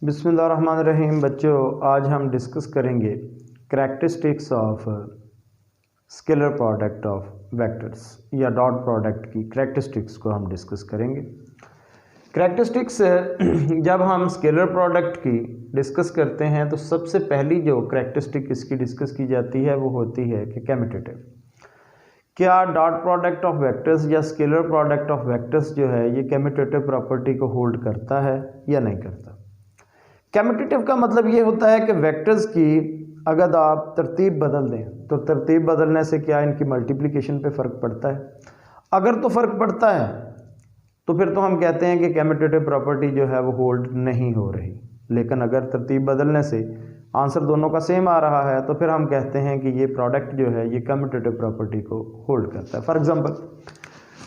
बिस्मिल्लाहिर्रहमानिर्रहीम। बच्चों, आज हम डिस्कस करेंगे characteristics of scalar product of vectors या डॉट प्रोडक्ट की करैक्टरिस्टिक्स को हम डिस्कस करेंगे। करैक्टरिस्टिक्स जब हम स्केलर प्रोडक्ट की डिस्कस करते हैं तो सबसे पहली जो करैक्टरिस्टिक इसकी डिस्कस की जाती है वो होती है कि कम्यूटेटिव। क्या डॉट प्रोडक्ट ऑफ वेक्टर्स या स्केलर प्रोडक्ट ऑफ वेक्टर्स जो है ये कम्यूटेटिव प्रॉपर्टी को होल्ड करता है या नहीं करता। कम्यूटेटिव का मतलब ये होता है कि वेक्टर्स की अगर आप तरतीब बदल दें तो तरतीब बदलने से क्या इनकी मल्टीप्लिकेशन पे फ़र्क पड़ता है। अगर तो फ़र्क पड़ता है तो फिर तो हम कहते हैं कि कम्यूटेटिव प्रॉपर्टी जो है वो होल्ड नहीं हो रही। लेकिन अगर तरतीब बदलने से आंसर दोनों का सेम आ रहा है तो फिर हम कहते हैं कि ये प्रोडक्ट जो है ये कम्यूटेटिव प्रॉपर्टी को होल्ड करता है। फॉर एग्जांपल,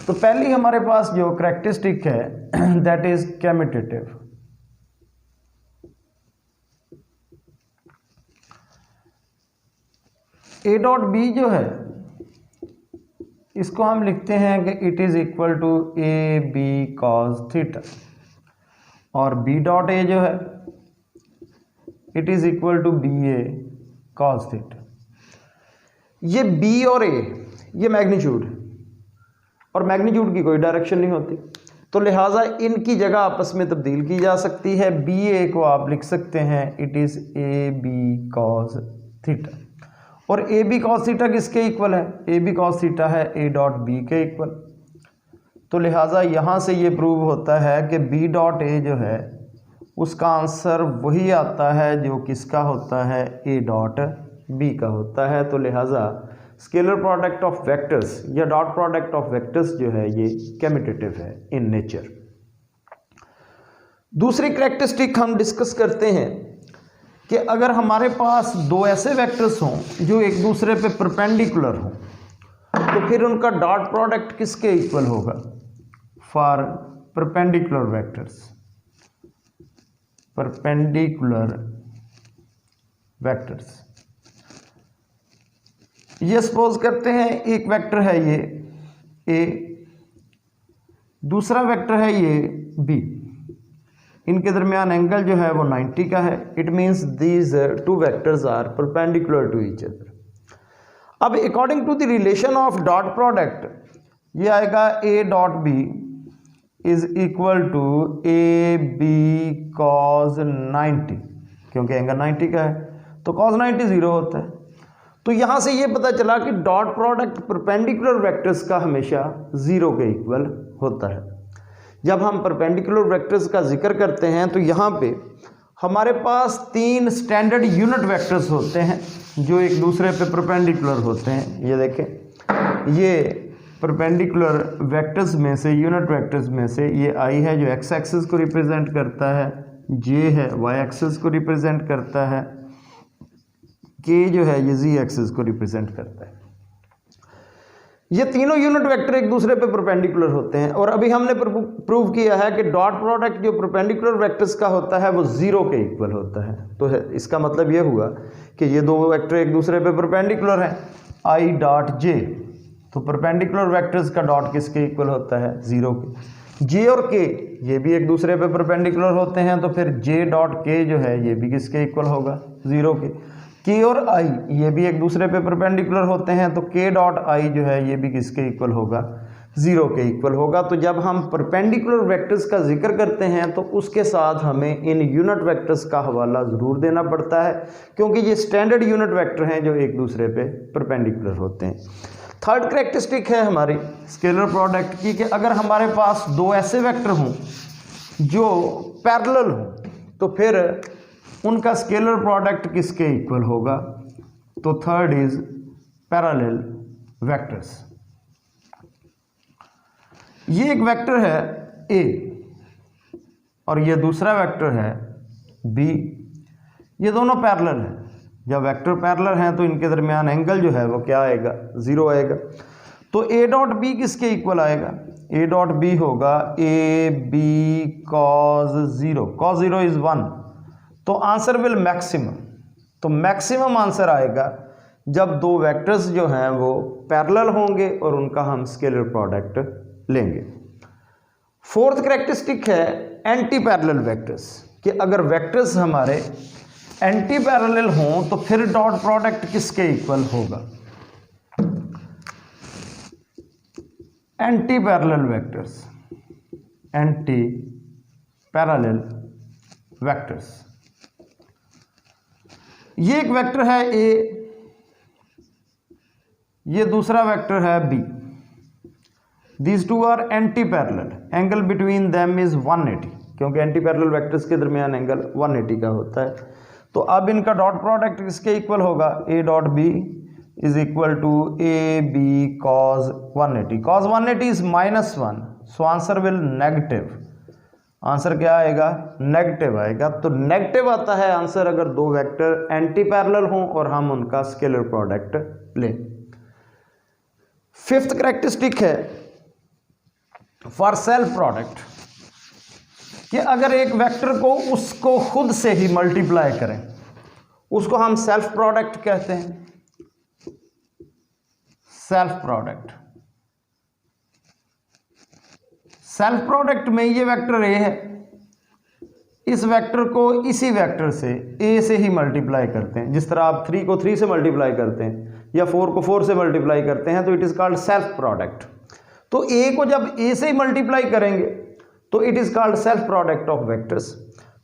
तो पहली हमारे पास जो करैक्टरिस्टिक है that is commutative. A dot B जो है इसको हम लिखते हैं कि it is equal to A B cos theta, और बी डॉट ए जो है it is equal to B A cos theta. ये बी और ए ये मैग्नीट्यूड, और मैग्नीट्यूड की कोई डायरेक्शन नहीं होती, तो लिहाजा इनकी जगह आपस में तब्दील की जा सकती है। बी ए को आप लिख सकते हैं it is A B cos theta, और ए बी कॉस थीटा किसके इक्वल है? ए बी कॉस थीटा है ए डॉट बी के इक्वल। तो लिहाजा यहाँ से ये प्रूव होता है कि बी डॉट ए जो है उसका आंसर वही आता है जो किसका होता है, ए डॉट बी का होता है। तो लिहाजा स्केलर प्रोडक्ट ऑफ वेक्टर्स या डॉट प्रोडक्ट ऑफ वेक्टर्स जो है ये कम्यूटेटिव है इन नेचर। दूसरी करैक्टरिस्टिक हम डिस्कस करते हैं कि अगर हमारे पास दो ऐसे वेक्टर्स हों जो एक दूसरे पे परपेंडिकुलर हों तो फिर उनका डॉट प्रोडक्ट किसके इक्वल होगा? For perpendicular vectors, perpendicular vectors ये सपोज करते हैं एक वेक्टर है ये ए, दूसरा वेक्टर है ये बी, इनके दरमियान एंगल जो है वो 90 का है। It means these two vectors are perpendicular to each other. अब according to the relation of dot product ये आएगा A dot B is equal to A B cos 90, क्योंकि एंगल 90 का है तो कॉज 90 0 होता है। तो यहाँ से ये पता चला कि डॉट प्रोडक्ट परपेंडिकुलर वेक्टर्स का हमेशा 0 के इक्वल होता है। जब हम परपेंडिकुलर वेक्टर्स का जिक्र करते हैं तो यहाँ पे हमारे पास 3 स्टैंडर्ड यूनिट वेक्टर्स होते हैं जो एक दूसरे पे परपेंडिकुलर होते हैं। ये देखें, ये परपेंडिकुलर वेक्टर्स में से, यूनिट वेक्टर्स में से ये आई है जो एक्स एक्सिस को रिप्रेजेंट करता है, जे है वाई एक्सिस को रिप्रेजेंट करता है, के जो है ये जी एक्सिस को रिप्रेजेंट करता है। ये तीनों यूनिट वेक्टर एक दूसरे पे परपेंडिकुलर होते हैं, और अभी हमने प्रूव किया है कि डॉट प्रोडक्ट जो परपेंडिकुलर वेक्टर्स का होता है वो 0 के इक्वल होता है। तो इसका मतलब ये हुआ कि ये दो वेक्टर एक दूसरे पे परपेंडिकुलर हैं, आई डॉट जे, तो परपेंडिकुलर वेक्टर्स का डॉट किसके इक्वल होता है? 0 के। जे और के ये भी एक दूसरे पे परपेंडिकुलर होते हैं, तो फिर जे डॉट के जो है ये भी किसके इक्वल होगा? 0 के। के और आई ये भी एक दूसरे पे परपेंडिकुलर होते हैं, तो के डॉट आई जो है ये भी किसके इक्वल होगा? 0 के इक्वल होगा। तो जब हम परपेंडिकुलर वेक्टर्स का जिक्र करते हैं तो उसके साथ हमें इन यूनिट वेक्टर्स का हवाला ज़रूर देना पड़ता है, क्योंकि ये स्टैंडर्ड यूनिट वेक्टर हैं जो एक दूसरे पे परपेंडिकुलर होते हैं। थर्ड करैक्टरिस्टिक है हमारी स्केलर प्रोडक्ट की कि अगर हमारे पास दो ऐसे वेक्टर हों जो पैरेलल हों तो फिर उनका स्केलर प्रोडक्ट किसके इक्वल होगा? तो थर्ड इज पैरेलल वेक्टर्स। ये एक वेक्टर है ए और ये दूसरा वेक्टर है बी, ये दोनों पैरेलल हैं। जब वेक्टर पैरेलल हैं तो इनके दरमियान एंगल जो है वो क्या आएगा? 0 आएगा। तो ए डॉट बी किसके इक्वल आएगा? ए डॉट बी होगा A B cos 0, cos 0 is 1, तो आंसर विल मैक्सिमम। तो मैक्सिमम आंसर आएगा जब दो वेक्टर्स जो हैं वो पैरेलल होंगे और उनका हम स्केलर प्रोडक्ट लेंगे। फोर्थ करैक्टरिस्टिक है एंटी पैरेलल वेक्टर्स। कि अगर वेक्टर्स हमारे एंटी पैरेलल हों तो फिर डॉट प्रोडक्ट किसके इक्वल होगा? Anti parallel vectors, anti parallel vectors. ये एक वेक्टर है ए, ये दूसरा वेक्टर है B. These two are anti parallel, angle between them is 180, क्योंकि एंटी पैरेलल वेक्टर्स के दरमियान एंगल 180 का होता है। तो अब इनका डॉट प्रोडक्ट किसके इक्वल होगा? A dot B is equal to A B cos 180। Cos 180 is -1, so answer will negative. Answer क्या आएगा? नेगेटिव आएगा। तो नेगेटिव आता है आंसर अगर दो वेक्टर एंटी पैरेलल हों और हम उनका स्केलर प्रोडक्ट लें। फिफ्थ कैरेक्टरिस्टिक है फॉर सेल्फ प्रोडक्ट कि अगर एक वेक्टर को उसको खुद से ही मल्टीप्लाई करें, उसको हम सेल्फ प्रोडक्ट कहते हैं। सेल्फ प्रोडक्ट, सेल्फ प्रोडक्ट में ये वेक्टर ए है, इस वेक्टर को इसी वेक्टर से ए से ही मल्टीप्लाई करते हैं। जिस तरह आप 3 को 3 से मल्टीप्लाई करते हैं या 4 को 4 से मल्टीप्लाई करते हैं, तो it is called self product. तो ए को जब ए से ही मल्टीप्लाई करेंगे तो it is called self product of vectors.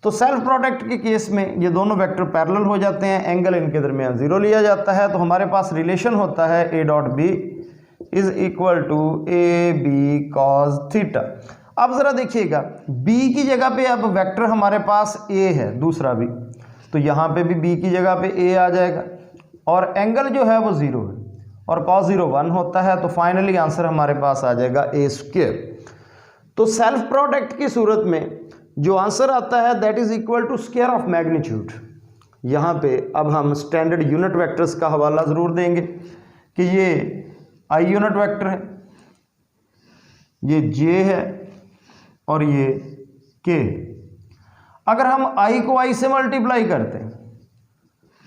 तो सेल्फ प्रोडक्ट के केस में ये दोनों वेक्टर पैरेलल हो जाते हैं, एंगल इनके दरमियान 0 लिया जाता है। तो हमारे पास रिलेशन होता है A dot B is equal to A B cos theta. अब जरा देखिएगा, बी की जगह पे अब वेक्टर हमारे पास ए है, दूसरा भी, तो यहाँ पे भी बी की जगह पे ए आ जाएगा और एंगल जो है वो 0 है और cos 0 1 होता है। तो फाइनली आंसर हमारे पास आ जाएगा ए स्क्वायर। तो सेल्फ प्रोडक्ट की सूरत में जो आंसर आता है that is equal to square of magnitude. यहाँ पे अब हम स्टैंडर्ड यूनिट वेक्टर्स का हवाला ज़रूर देंगे कि ये आई यूनिट वेक्टर है, ये जे है और ये के। अगर हम आई को आई से मल्टीप्लाई करते हैं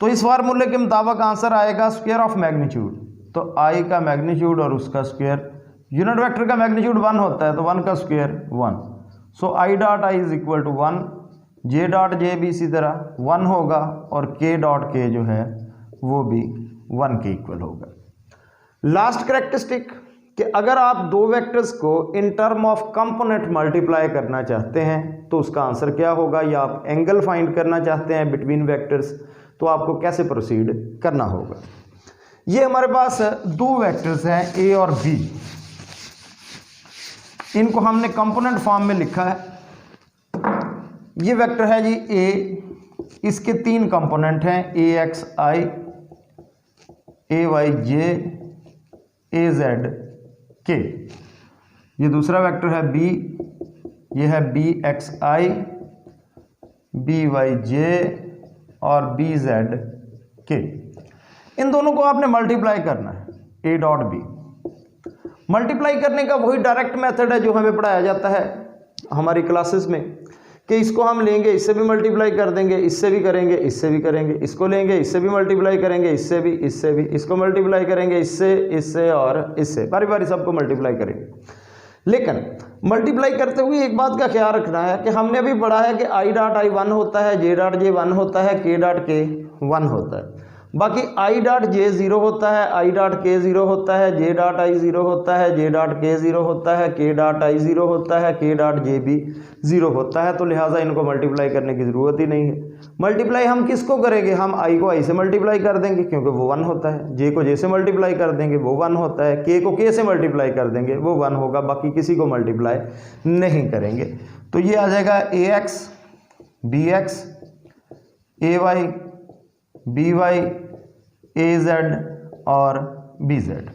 तो इस फार्मूले के मुताबिक आंसर आएगा स्क्वायर ऑफ मैग्नीट्यूड। तो आई का मैग्नीट्यूड और उसका स्क्वायर, यूनिट वेक्टर का मैग्नीट्यूड 1 होता है तो 1 का square 1। So I dot I is equal to 1, J dot J भी इसी तरह 1 होगा और के डॉट के जो है वो भी 1 के इक्वल होगा। लास्ट कैरेक्टरिस्टिक कि अगर आप दो वेक्टर्स को in term of component multiply करना चाहते हैं तो उसका आंसर क्या होगा, या आप एंगल फाइंड करना चाहते हैं बिटवीन वेक्टर्स तो आपको कैसे प्रोसीड करना होगा। ये हमारे पास दो वेक्टर्स हैं ए और बी, इनको हमने कंपोनेंट फॉर्म में लिखा है। ये वेक्टर है जी ए, इसके 3 कंपोनेंट हैं ए एक्स आई, ए वाई जे, ए जेड के। ये दूसरा वेक्टर है बी, ये है बी एक्स आई, बी वाई जे और बी जेड के। इन दोनों को आपने मल्टीप्लाई करना है ए डॉट बी। मल्टीप्लाई करने का वही डायरेक्ट मेथड है जो हमें पढ़ाया जाता है हमारी क्लासेस में कि इसको हम लेंगे, इससे भी मल्टीप्लाई कर देंगे, इससे भी करेंगे, इससे भी करेंगे, इसको लेंगे, इससे भी मल्टीप्लाई करेंगे, इससे भी, इससे भी, इसको मल्टीप्लाई करेंगे, इससे, इससे और इससे, बारी बारी सबको मल्टीप्लाई करेंगे। लेकिन मल्टीप्लाई करते हुए एक बात का ख्याल रखना है कि हमने अभी पढ़ा है कि आई डॉट आई 1 होता है, जे डॉट जे 1 होता है, के डॉट के 1 होता है। बाकी आई डॉट जे 0 होता है, आई डॉट के 0 होता है, जे डॉट आई 0 होता है, जे डॉट के 0 होता है, के डॉट आई 0 होता है, के डॉट जे भी 0 होता है। तो लिहाजा इनको मल्टीप्लाई करने की ज़रूरत ही नहीं है। मल्टीप्लाई हम किसको करेंगे, हम आई को आई से मल्टीप्लाई कर देंगे क्योंकि वो 1 होता है, जे को जे से मल्टीप्लाई कर देंगे वो 1 होता है, के को के से मल्टीप्लाई कर देंगे वो 1 होगा, बाकी किसी को मल्टीप्लाई नहीं करेंगे। तो ये आ जाएगा ए एक्स बी एक्स, ए वाई बी वाई, ए जेड और बी जेड।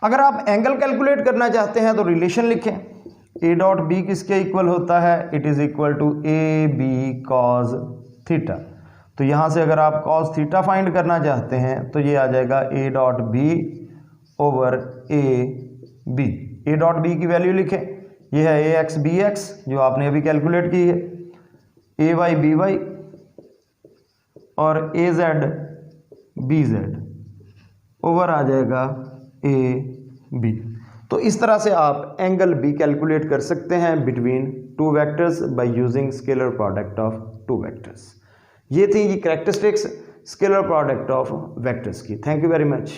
अगर आप एंगल कैलकुलेट करना चाहते हैं तो रिलेशन लिखें, ए डॉट बी किसके इक्वल होता है, it is equal to A B cos theta. तो यहाँ से अगर आप कॉस थीटा फाइंड करना चाहते हैं तो ये आ जाएगा A dot B over A B. A dot B की वैल्यू लिखें, ये है ए एक्स बी एक्स जो आपने अभी कैलकुलेट की है, ए वाई बी वाई और ए जेड बी जेड ओवर आ जाएगा ए बी। तो इस तरह से आप एंगल बी कैलकुलेट कर सकते हैं between two vectors by using scalar product of two vectors. ये थी जी characteristics scalar product of vectors की। Thank you very much.